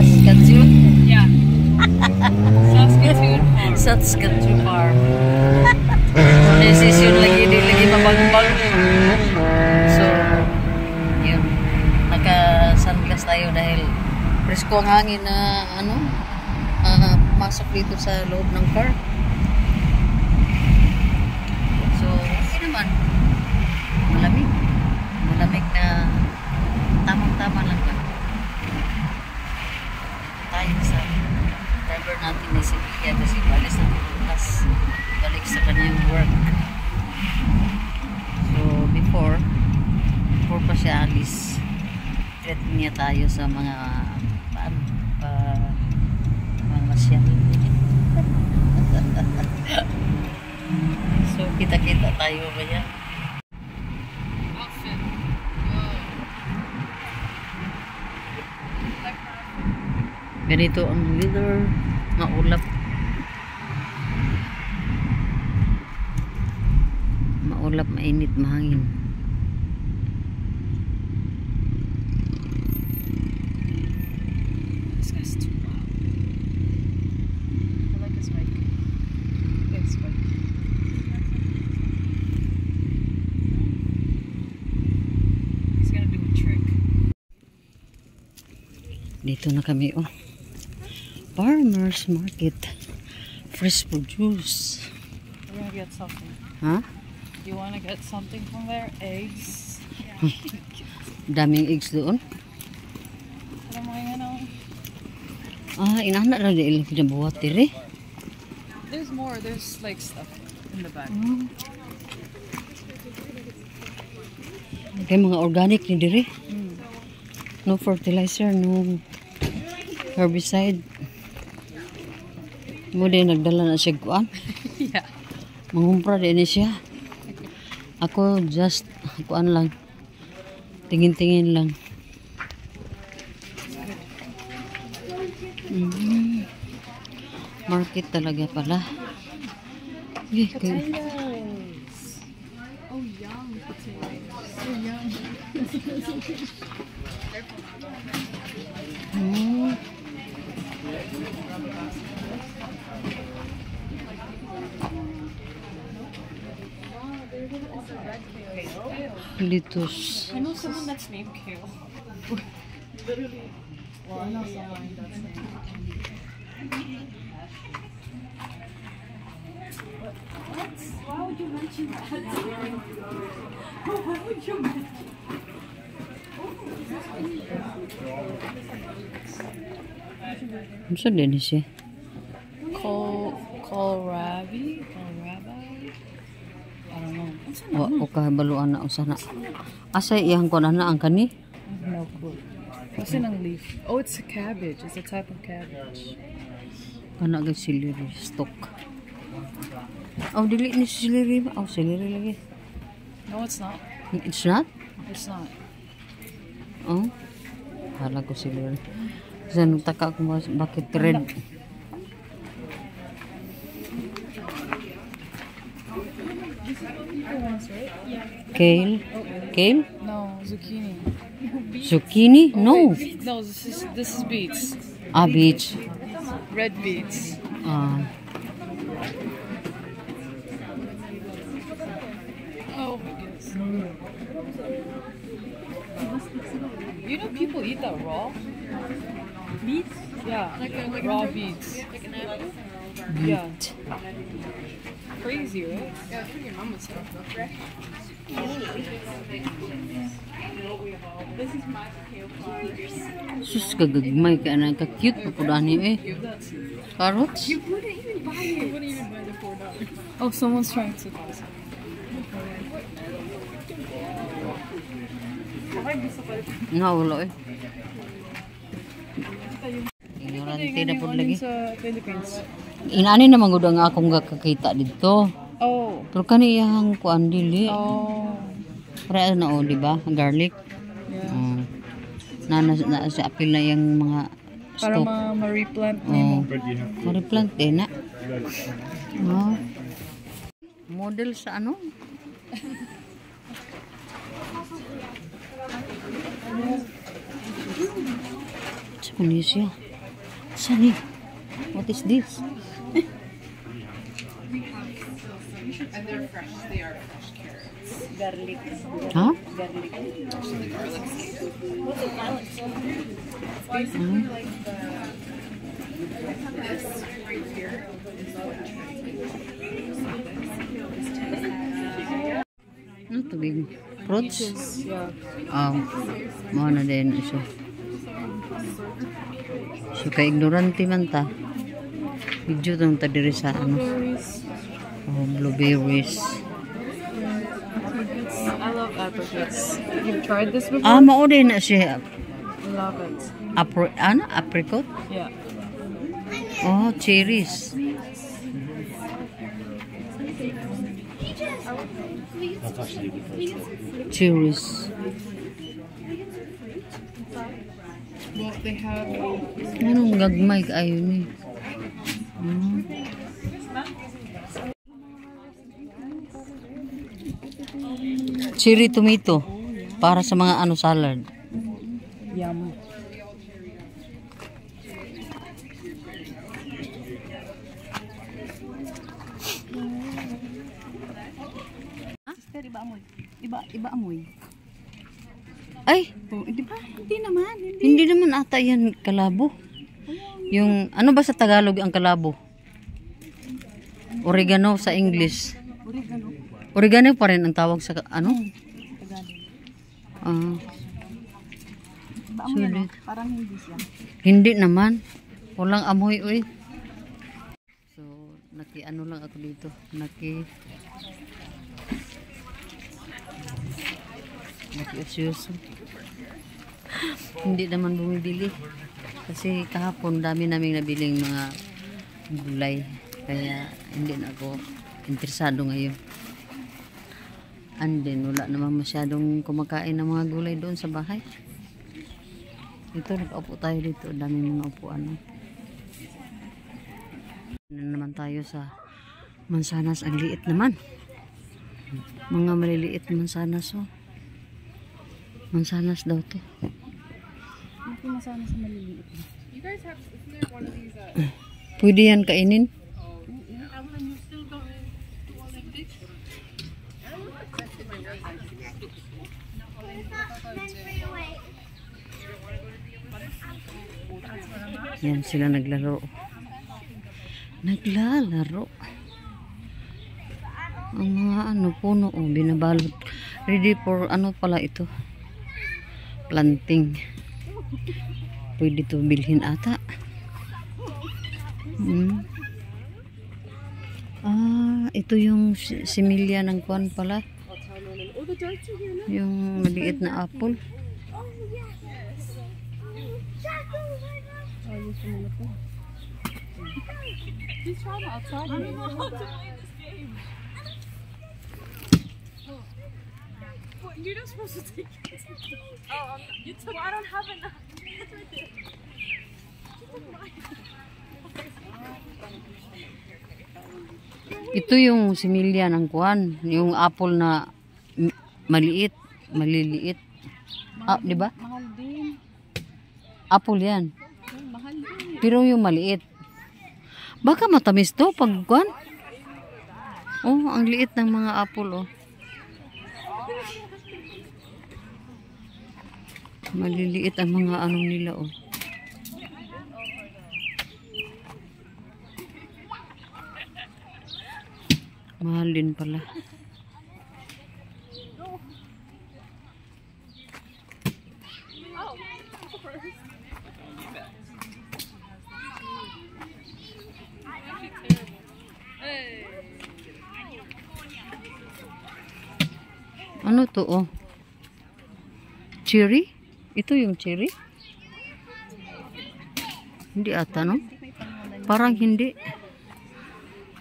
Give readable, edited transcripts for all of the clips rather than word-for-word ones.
Saskatoon. Yeah. Saskatoon Farm. Saskatoon Farm. Decision lagi, di lagi mabang-bang. So, yun. Naka-sunglass tayo dahil presko ang hangin na masok dito sa loob ng car. So, okay naman. Malamig. Malamig na tamang-tama lang ba. Tayo sa driver natin na si Pia kasi balis na bukas. Balik sa kanyang work. So, before pa siya alis, treat niya tayo sa mga masyal. So, kita-kita tayo ba yan? Ganito ang weather, maulap. Maulap, mainit, mahangin. This guy's too loud. I like his mic. Thanks, bud. He's gonna do a trick. Dito na kami, oh. Farmers Market. Fresh produce. We're gonna get something. Ha? You wanna get something from there? Eggs? Daming eggs doon. Ano mo ngayon, Inanak lang dahil kinabuhat tiri. There's more. There's like stuff in the back. Kaya mga organic ni diri. No fertilizer, no herbicide. Mo din nagdala na siya kuan. Yeah. Mangumpra din siya. Ako just kuan lang. Tingin-tingin lang. Market talaga pala. Potatoes. Oh, yum, potatoes. So yum. Litos. I know someone that's named Kale. Literally. Well, I know someone that's named. What? Why would you mention that? Why would you mention? Ano din siya? Kohlrabi? I don't know. O kabaluan na usa na. Asa iyang kuan na ang kani? No clue. What's in a leaf? Oh, it's a cabbage. It's a type of cabbage. Kana gay celery stock. Oh, dili ni celery. Oh, celery lagi. No, it's not. It's not? It's not. Oh. Hala ko celery. Kasi nagtaka ko bakit red. Kale? Kale? No, zucchini. Zucchini? No. No, this is beets. Beets. Red beets. Oh my goodness. You know people eat that raw? Beets? Yeah, like raw beets. Like an apple? Yeah. Crazy, right? Yeah, I think your mom would say that. This is my kale flowers. Sus, kagagmay ka na. Ka-cute pa po dani eh. Carrots? You wouldn't even buy it. You wouldn't even buy the $4. Oh, someone's trying to do this. Nawala eh. Ignorante na po lagi. Sa Philippines. Inani naman gud nga akong kakakita dito. Oh. Pero kaniyang kuan dili. Oh. Para na di ba? Garlic. Yeah. Na sa apil na yung mga Para stock. ma-replant mo. Ma-replant eh na. Model sa ano? Sa Malaysia. Sunny, what is this? And they're fresh. They are fresh carrots. Garlic. Huh? Garlic. Actually, garlic. What's it garlic? It's basically like this right here is what Ano to, big fruits? yeah. Mga na din isa. So, ka-ignorante man ta. Video tong ta diri sa ano. Oh, blueberries. I love apricots. You've tried this before? Mao din na siya. I love it. Apricot? Yeah. Oh, cherries. That's actually a good fruit. Cherries. Well, they have. Anong gagmay kaayo ni? Cherry tomato para sa mga ano salad. Yum. Sister, iba amoy. Ay, Oh, di ba? Hindi naman. hindi naman ata yan kalabo. Yung ano ba sa Tagalog ang kalabo? Oregano sa English. Oregano. Oregano pa rin ang tawag sa ano? Tagalog. Ah, Iba amoy, Sulit. ano? Parang hindi siya. hindi naman. Walang amoy, uy. So, ano lang ako dito. Nakiusyoso. Hindi naman bumibili. Kasi kahapon dami naming nabiling mga gulay. Kaya hindi na ako interesado ngayon. And then, wala naman masyadong kumakain ng mga gulay doon sa bahay. Dito, nag-upo tayo dito. Dami mga upuan. Ano naman tayo sa mansanas. Ang liit naman. Mga maliliit mansanas. Oh. Mansanas daw to. Ano pinasana sa maliliit? You guys have. Isn't there one of these? Pwede yan kainin. Yan sila naglalaro. Naglalaro. Ang mga ano puno oh, binabalot. Ready for ano pala ito? Planting. Pwede to bilhin ata. Ito yung similya ng kuwan pala. Yung maliit na apple. He's trying to outside me. You're not supposed to take it. You took. I don't have enough. It's right there. Ito yung similya ng kuwan, yung apple na maliit, maliliit. Di ba? Mahal din. Apple yan. Mahal din. Pero yung maliit. Baka matamis to pag kuwan. Oh, ang liit ng mga apple oh. Maliliit ang mga anong nila oh. Mahal din pala. Ano to oh? Cherry? Ito yung cherry? Hindi ata no? Parang hindi.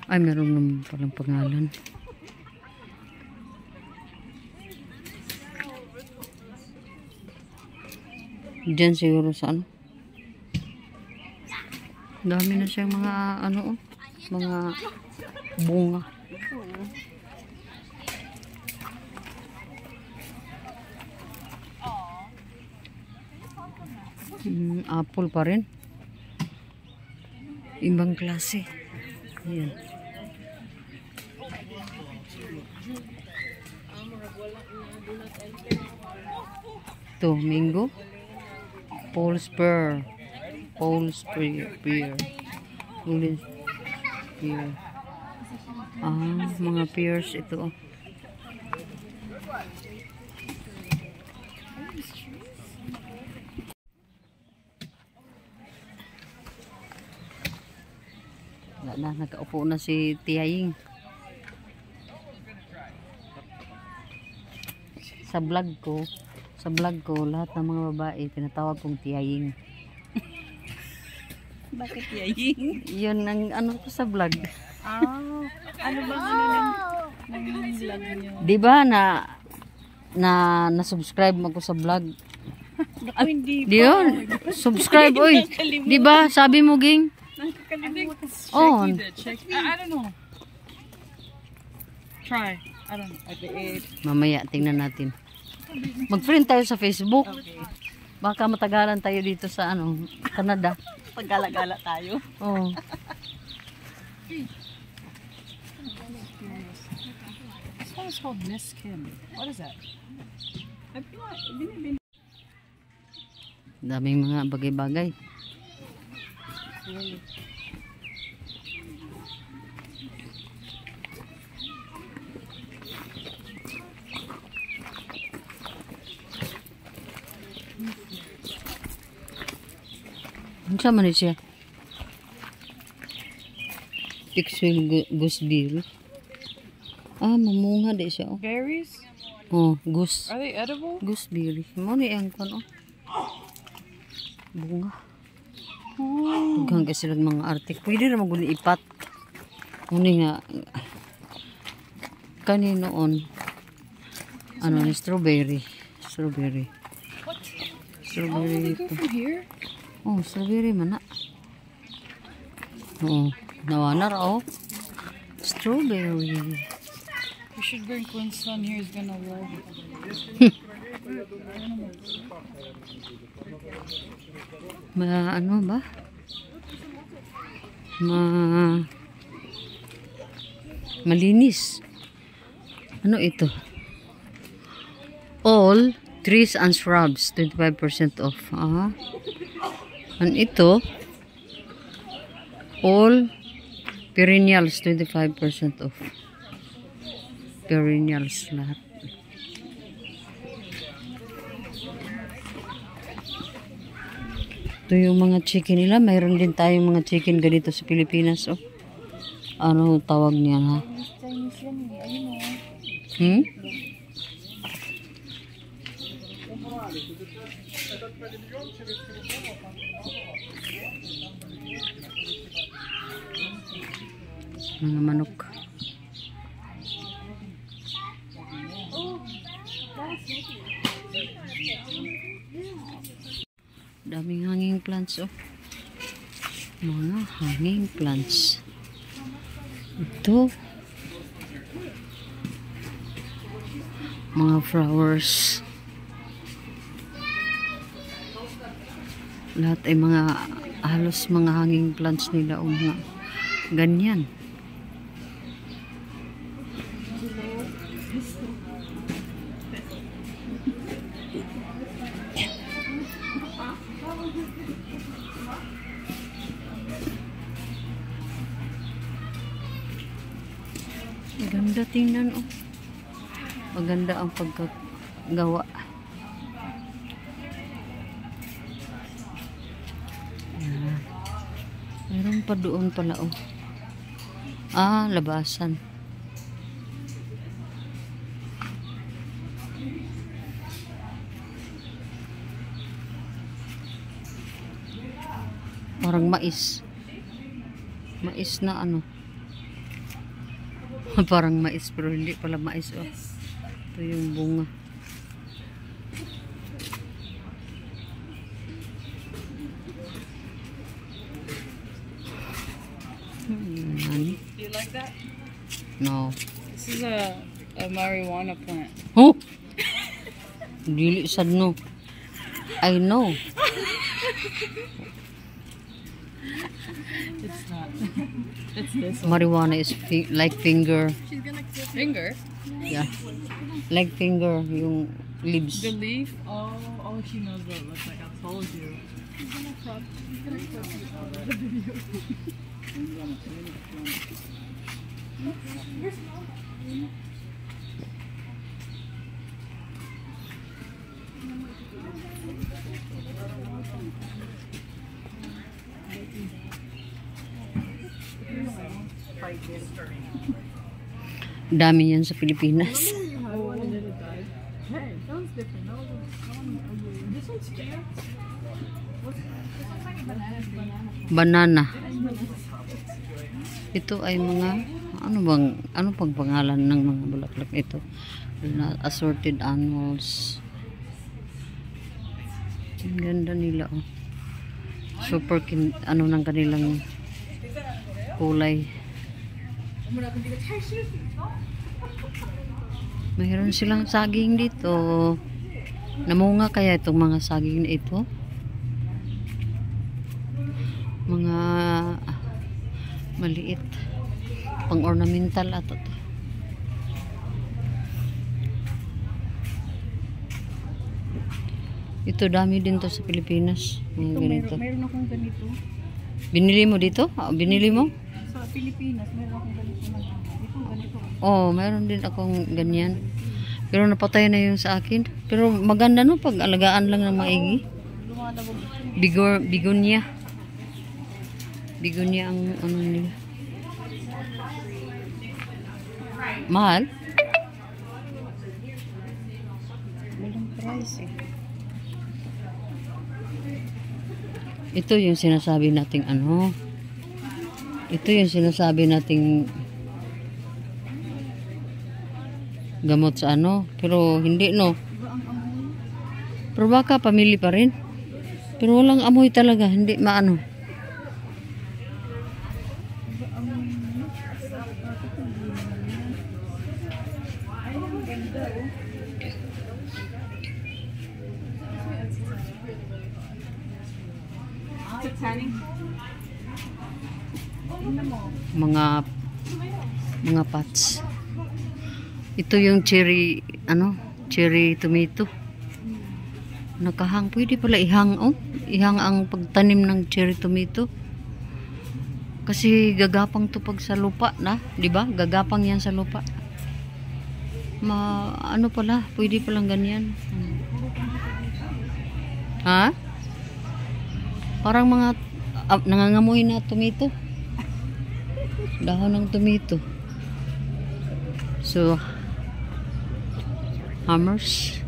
Ay, meron naman palang pangalan. Diyan siguro sa ano. Dami na siyang mga ano oh. Mga bunga. Apple pa rin. Ibang klase. Ayan. Ito, mango. Paul's pear. Paul's pear. Paul's pear. Mga pears ito. Wala na, nakaupo na si Tiyaying. Sa vlog ko, lahat ng mga babae tinatawag kong Tiyaying. Bakit Tiyaying? Yun ang ano ko sa vlog. Ano ba ng vlog nyo? Di ba na-subscribe mo ko sa vlog? Ako hindi Di yun. Subscribe, oy. Di ba? Sabi mo, ging? nakakalimutan. Oh. Check. I don't know. Try. I don't know. At the age. Mamaya, tingnan natin. Mag-friend tayo sa Facebook. Baka matagalan tayo dito sa Canada. Paggala-gala tayo. Oh. This one is called Miss Kim. What is that? Daming mga bagay-bagay. Ano sa man siya? Pixel gooseberry. Mamunga di siya. Berries? Oh, goose. Are they edible? Gooseberry. Mo ni ang kuno. Bunga. Hanggang kasi lang mga artik. Pwede na maguni ipat. Muni nga. Kaninoon. Ni strawberry. Strawberry. Strawberry ito. From here? Oh, strawberry man na. Oo. Nawana ra strawberry. We should bring Quinn's son here. He's gonna love it. Ano ba? Malinis. Ano ito? All trees and shrubs 25% off. Ano ito? All perennials 25% off. Perennials lahat. Ito yung mga chicken nila. Mayroon din tayong mga chicken ganito sa Pilipinas. Ano tawag niya ha? Chinese yan eh. Ayun o. Hmm? Mga manok. Daming hanging plants Mga hanging plants. Ito. Mga flowers. Lahat ay halos mga hanging plants nila mga ganyan. Ganda tingnan maganda ang pagkagawa. Meron pa doon pala labasan. Parang mais. Mais na parang mais pero hindi pala mais ito yung bunga. Do you like that? No. This is a marijuana plant. Dili sad no. I know. It's not. It's this one. Marijuana is like finger. Finger? Yeah. Like finger, yung leaves. The leaf? Oh, she knows what it looks like. I told you. She's gonna crop you out of the video. Dami yan sa Pilipinas. Hey, that one's different. This one's cute. Banana. Ito ay mga ano pang pangalan ng mga bulaklak ito? Assorted animals. Ang ganda nila oh. Super ano ng kanilang kulay. Mayroon silang saging dito. Namunga kaya itong mga saging na ito? Mga maliit. Pang ornamental ato to. Ito dami din to sa Pilipinas. Mga ganito. Meron akong ganito. Binili mo dito? Binili mo? Sa Pilipinas, meron akong ganito na. Ito, ganito. Oh, meron din akong ganyan. Pero napatay na yung sa akin. Pero maganda no pag alagaan lang ng maigi. Lumalabog. Bigonia. Bigonia ang ano nila. Mahal? Walang price eh. Ito yung sinasabi nating ano. Ito yung sinasabi nating gamot sa ano. Pero hindi no. Pero baka pamili pa rin. Pero walang amoy talaga. Hindi maano. Mga pots. Ito yung cherry cherry tomato. Nakahang, pwede pala ihang oh. Ihang ang pagtanim ng cherry tomato. Kasi gagapang to pag sa lupa na, 'di ba? Gagapang 'yan sa lupa. Ano pala, pwede palang ganyan. Ha? Parang mga nangangamoy na tomato. Dahon ng tomato. So, hammers.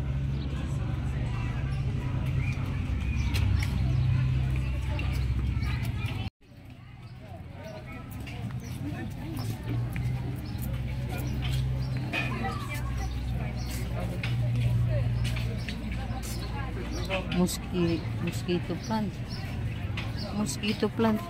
Mosquito plant. Mosquito plant.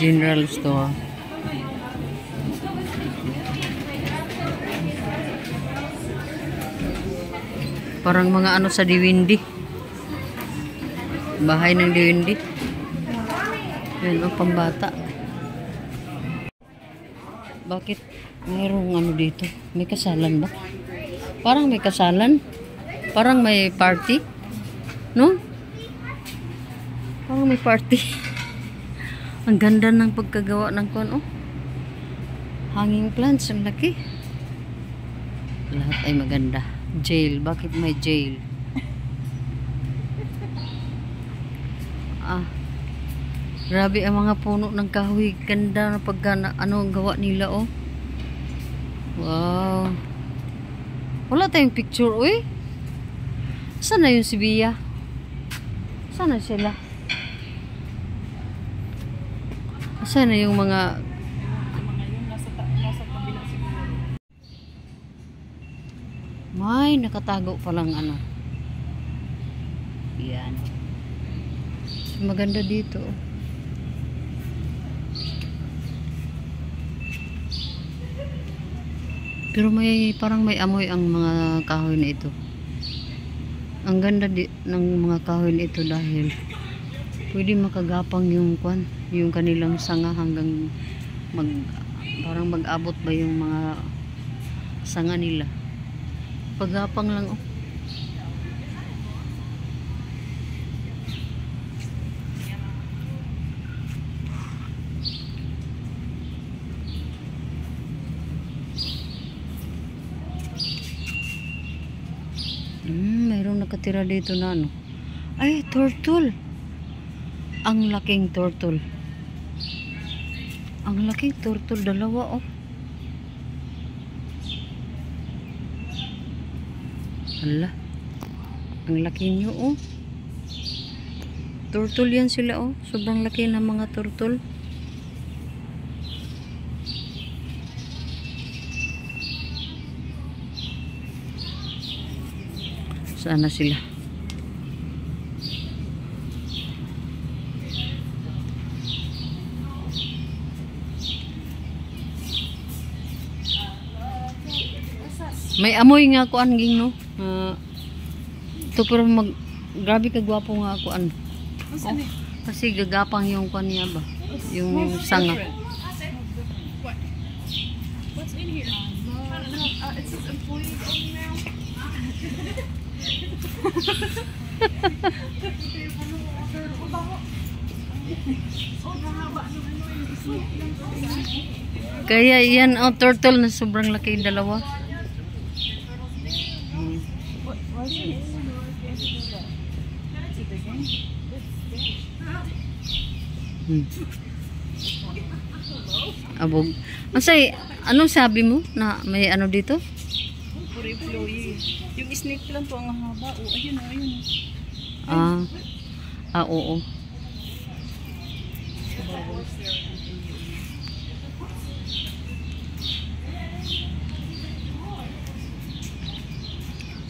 General store. Parang mga ano sa Diwindi. Bahay ng Diwindi. Yan o, pambata. Bakit mayroong ano dito? May kasalan ba? Parang may kasalan. Parang may party. No? Parang may party. Ang ganda ng pagkagawa ng kon, oh. Hanging plants, ang laki. Lahat ay maganda. Jail, bakit may jail? Grabe ang mga puno ng kahoy. Ganda na pagka ano ang gawa nila, oh. Wow. Wala tayong picture, uy. Saan na yung si Bia? Saan na sila? Saan na yung mga nasa kabila siguro. may nakatago palang ano. Yan. Maganda dito. Pero parang may amoy ang mga kahoy na ito. Ang ganda ng mga kahoy na ito dahil pwede makagapang yung yung kanilang sanga hanggang parang mag-abot ba yung mga sanga nila. Pagapang lang oh. Mayroong nakatira dito na ano. Ay, turtle. Ang laking turtle. Ang laking turtle, dalawa oh. Hala. Ang laki nyo oh. Turtle yan sila oh. Sobrang laki ng mga turtle. Saan na sila? May amoy nga ako anging no. Ito pero grabe kagwapo nga ako an. Oh, kasi gagapang yung kuan niya ba? Yung sanga. What's in here? It says employees only now. Kaya yan oh, turtle na sobrang laki yung dalawa. Abog. Masay, anong sabi mo na may ano dito? For employee. Yung snake lang to ang haba. Oh, ayun oh, ayun. Oo.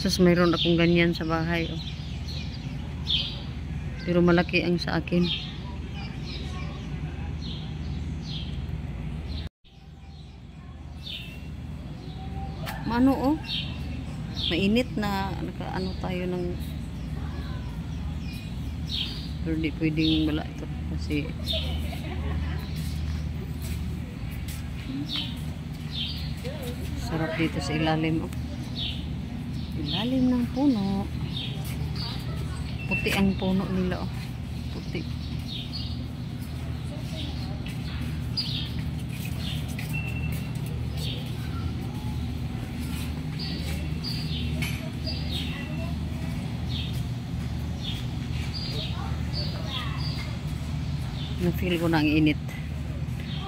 Sus, mayroon akong ganyan sa bahay oh. Pero malaki ang sa akin. Mano oh. Mainit na nakaano tayo ng pero di pwedeng wala ito kasi sarap dito sa ilalim oh. Ilalim ng puno. Puti ang puno nila oh. Puti. Na-feel ko na ang init.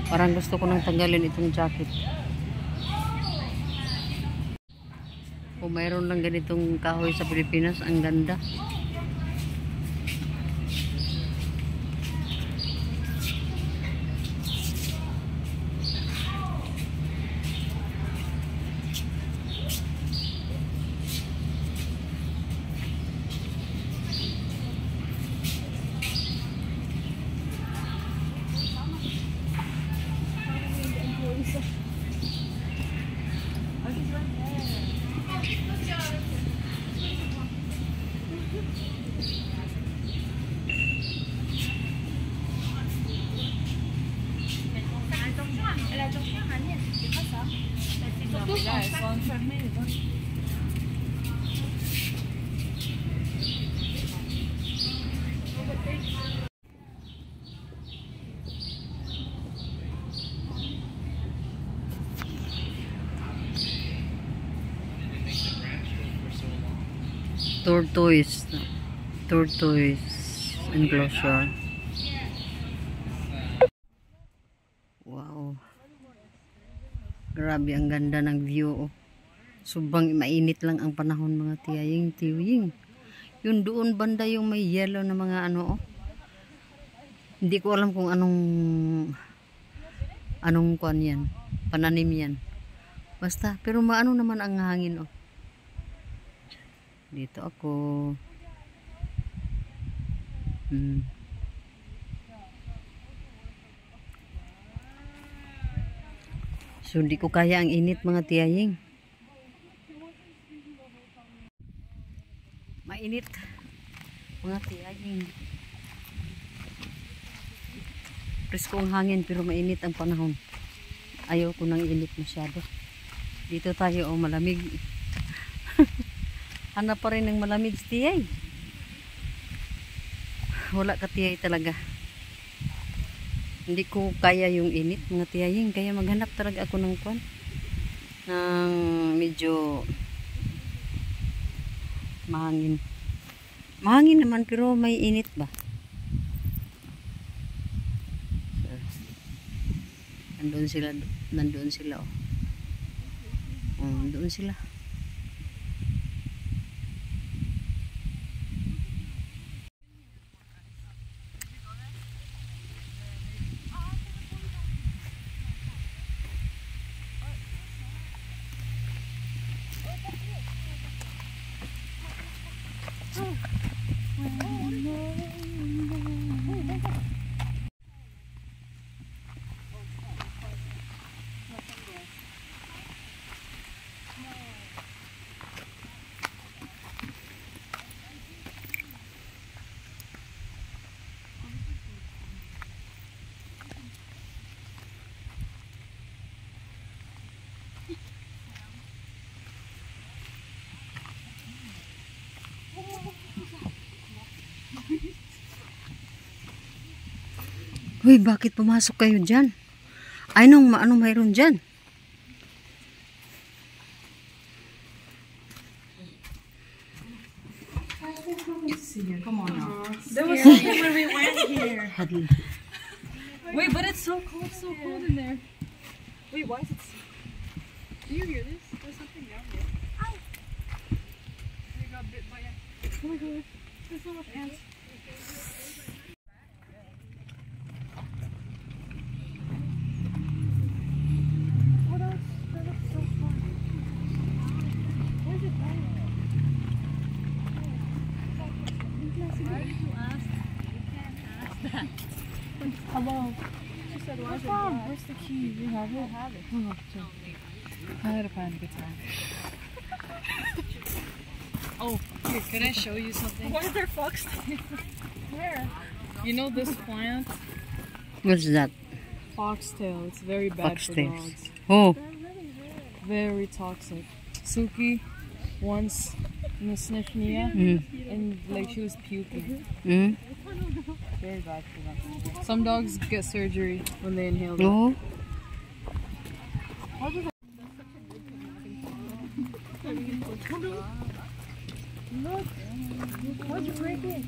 Parang gusto ko nang tanggalin itong jacket. Kung mayroon lang ganitong kahoy sa Pilipinas, ang ganda. Tortoise enclosure. Wow, grabe ang ganda ng view oh. Sobrang mainit lang ang panahon mga tiying. Yun doon banda yung may yellow na mga ano oh. Hindi ko alam kung anong kuan yan, pananim yan basta, pero maano naman ang hangin oh. Dito ako. Hmm. So, di ko kaya ang init mga tiyaying. Mainit. Mga tiyaying. Presko ang hangin pero mainit ang panahon. Ayaw ko ng init masyado. Dito tayo malamig. Hanap pa rin ng malamig si tiyay. Wala ka tiyay talaga. Hindi ko kaya yung init mga tiyaying, kaya maghanap talaga ako ng kwan ng medyo mahangin naman pero may init ba. Nandoon sila doon sila. Uy, bakit pumasok kayo dyan? Anong mayroon dyan? Come on now. There was something when we went here. Wait, but it's so cold in there. Wait, why is it so... Do you hear this? There's something down there. Ow! I got bit by a... Oh my god. There's so much ants. Oh, that looks so fun. Where's it going? Why did you ask? You can't ask that. Hello. She said, why is it black? Where's the key? You have it? I have it. Oh, okay. I had to find a guitar. Oh, here, can I show you something? Why is there foxtails? Where? You know this plant? What's that? Foxtail. It's very bad for dogs. Oh. Very toxic. Suki once sniffed Nia and like she was puking. Mm. Very bad for them. Some dogs get surgery when they inhale that. Oh. Look! Why'd you break it?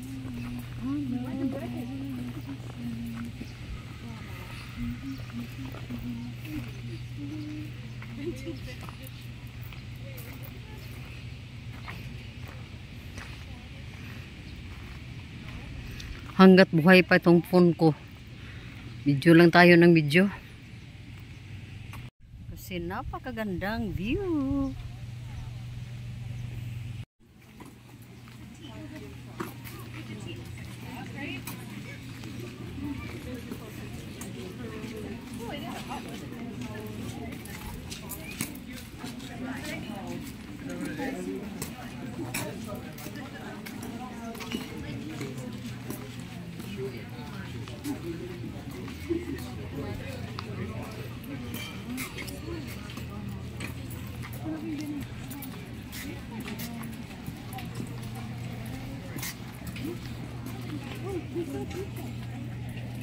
Oh no. Why'd you break it? Hanggat buhay pa itong phone ko, video lang tayo ng video. Kasi napakagandang view.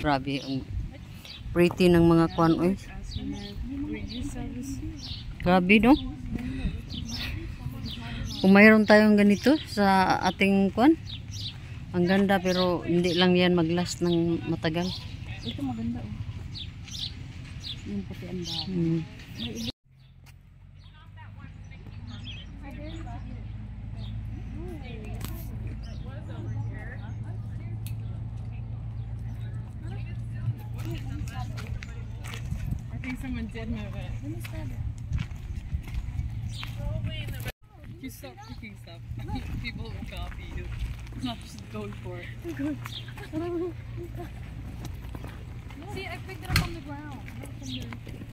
Grabe ang pretty ng mga kwan, oy. Grabe, no? Kung mayroon tayong ganito sa ating kwan, ang ganda, pero hindi lang yan mag-last ng matagal. Ito maganda, oh. Yung puti ang dami. I think someone did move it. Let me stab it. You stop cooking stuff. People will copy you. No, she's going for it. See, I picked it up on the ground. Not from the